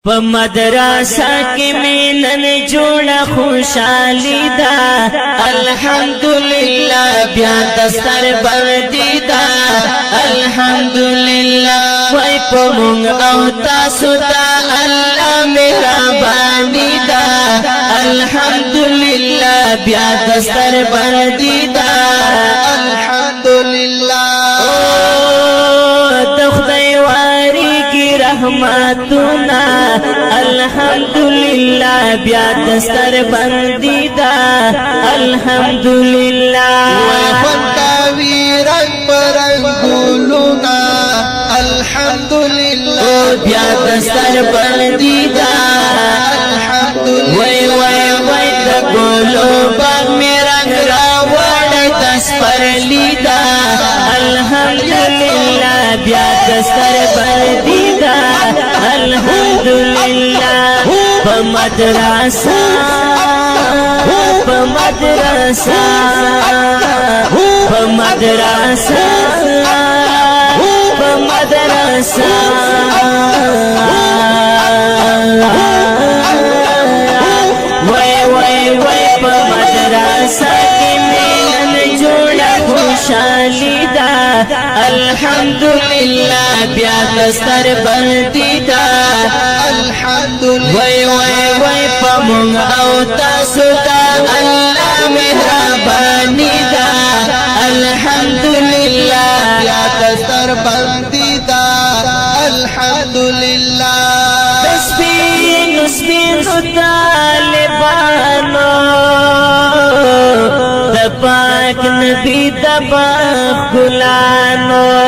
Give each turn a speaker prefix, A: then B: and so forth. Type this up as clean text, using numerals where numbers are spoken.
A: په مدرسه کې مینن جوړه خوشالي ده الحمدلله بیا دستر بردی ده الحمدلله وای په مونږ او تاسو ته الله مهرباني ده الحمدلله بیا دستر بردی ده
B: الحمدلله
A: رحمتنا الحمدلله بیا دستر بندی دا الحمدلله
B: وخنداوی رنگ برنگ گلونا الحمدلله
A: بیا دستر بندی دا الحمدلله وای وای وای د ګلو باغ می رنگ راوړ تسپر لیدا الحمدلله بیا دستر بندی دا الحمدلله بمدرسة بمدرسة بمدرسة بمدرسة وای وای وای بمدرسة کی مینن جوړه خوشالي ده الحمدلله بیا دستر بندی ده
B: الحمدلله
A: وای وای وای پمون او تاسو ته الله مهرباني ده الحمدلله
B: بیا دستر بندی ده الحمدلله
A: سپین سپین طالبانو د پاک نبی د باغ ګلانو